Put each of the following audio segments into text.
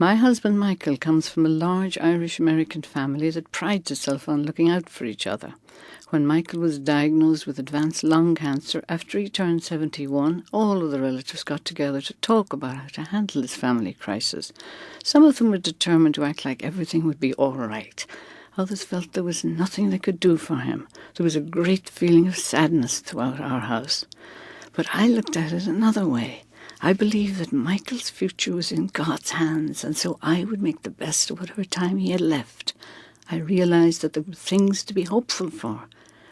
My husband Michael comes from a large Irish-American family that prides itself on looking out for each other. When Michael was diagnosed with advanced lung cancer after he turned 71, all of the relatives got together to talk about how to handle his family crisis. Some of them were determined to act like everything would be all right. Others felt there was nothing they could do for him. There was a great feeling of sadness throughout our house. But I looked at it another way. I believed that Michael's future was in God's hands, and so I would make the best of whatever time he had left. I realized that there were things to be hopeful for.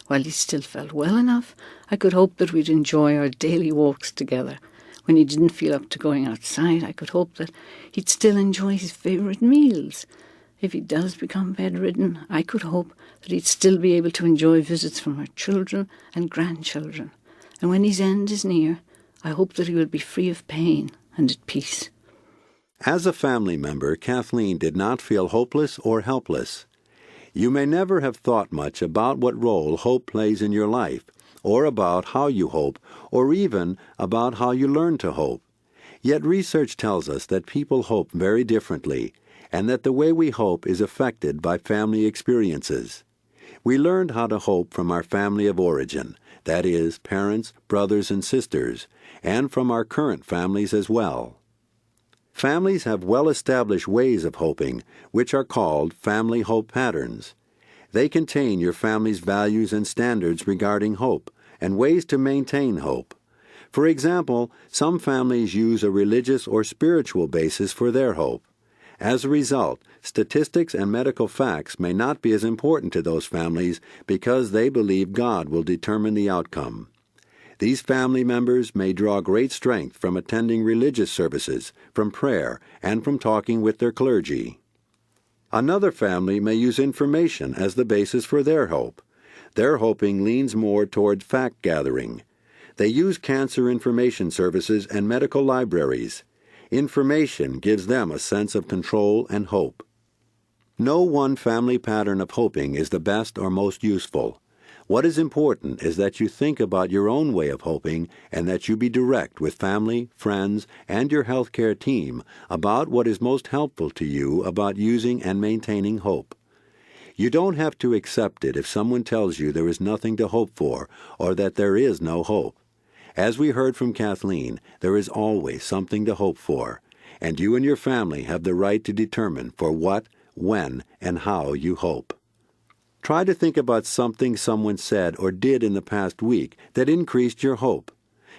While he still felt well enough, I could hope that we'd enjoy our daily walks together. When he didn't feel up to going outside, I could hope that he'd still enjoy his favourite meals. If he does become bedridden, I could hope that he'd still be able to enjoy visits from our children and grandchildren. And when his end is near, I hope that he will be free of pain and at peace. As a family member, Kathleen did not feel hopeless or helpless. You may never have thought much about what role hope plays in your life, or about how you hope, or even about how you learn to hope. Yet research tells us that people hope very differently, and that the way we hope is affected by family experiences. We learned how to hope from our family of origin, that is, parents, brothers, and sisters, and from our current families as well. Families have well-established ways of hoping, which are called family hope patterns. They contain your family's values and standards regarding hope, and ways to maintain hope. For example, some families use a religious or spiritual basis for their hope. As a result, statistics and medical facts may not be as important to those families because they believe God will determine the outcome. These family members may draw great strength from attending religious services, from prayer, and from talking with their clergy. Another family may use information as the basis for their hope. Their hoping leans more toward fact-gathering. They use cancer information services and medical libraries. Information gives them a sense of control and hope. No one family pattern of hoping is the best or most useful. What is important is that you think about your own way of hoping and that you be direct with family, friends, and your healthcare team about what is most helpful to you about using and maintaining hope. You don't have to accept it if someone tells you there is nothing to hope for or that there is no hope. As we heard from Kathleen, there is always something to hope for, and you and your family have the right to determine for what, when, and how you hope. Try to think about something someone said or did in the past week that increased your hope.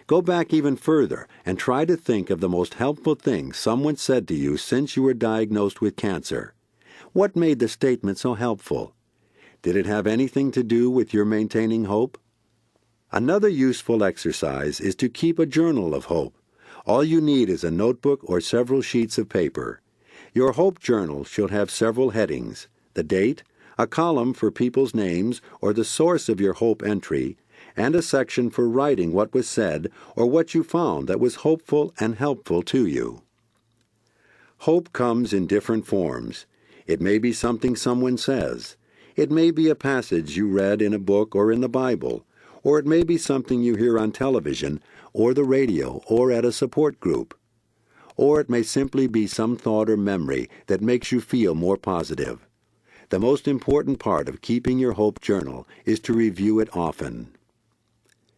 Go back even further and try to think of the most helpful thing someone said to you since you were diagnosed with cancer. What made the statement so helpful? Did it have anything to do with your maintaining hope? Another useful exercise is to keep a journal of hope. All you need is a notebook or several sheets of paper. Your hope journal should have several headings: the date, a column for people's names or the source of your hope entry, and a section for writing what was said or what you found that was hopeful and helpful to you. Hope comes in different forms. It may be something someone says. It may be a passage you read in a book or in the Bible, or it may be something you hear on television or the radio or at a support group. Or it may simply be some thought or memory that makes you feel more positive. The most important part of keeping your hope journal is to review it often.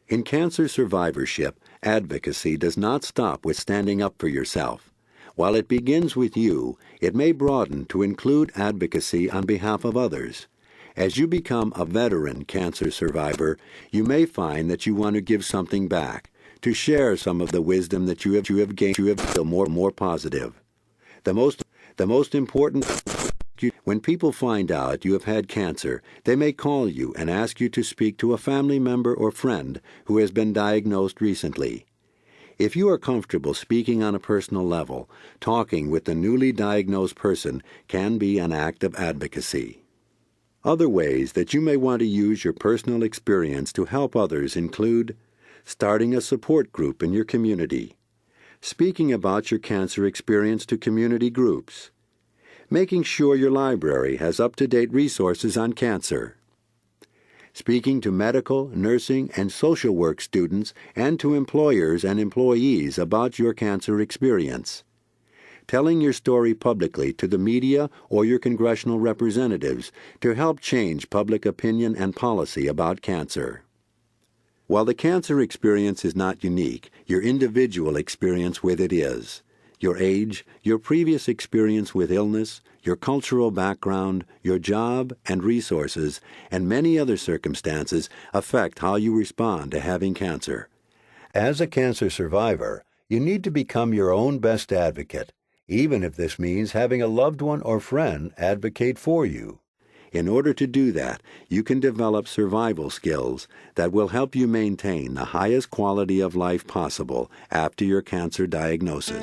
In cancer survivorship, advocacy does not stop with standing up for yourself. While it begins with you, it may broaden to include advocacy on behalf of others. As you become a veteran cancer survivor, you may find that you want to give something back, to share some of the wisdom that you have gained to feel more positive. The most important when people find out you have had cancer, they may call you and ask you to speak to a family member or friend who has been diagnosed recently. If you are comfortable speaking on a personal level, talking with the newly diagnosed person can be an act of advocacy. Other ways that you may want to use your personal experience to help others include starting a support group in your community, speaking about your cancer experience to community groups, making sure your library has up-to-date resources on cancer, speaking to medical, nursing, and social work students and to employers and employees about your cancer experience, telling your story publicly to the media or your congressional representatives to help change public opinion and policy about cancer. While the cancer experience is not unique, your individual experience with it is. Your age, your previous experience with illness, your cultural background, your job and resources, and many other circumstances affect how you respond to having cancer. As a cancer survivor, you need to become your own best advocate, even if this means having a loved one or friend advocate for you. In order to do that, you can develop survival skills that will help you maintain the highest quality of life possible after your cancer diagnosis.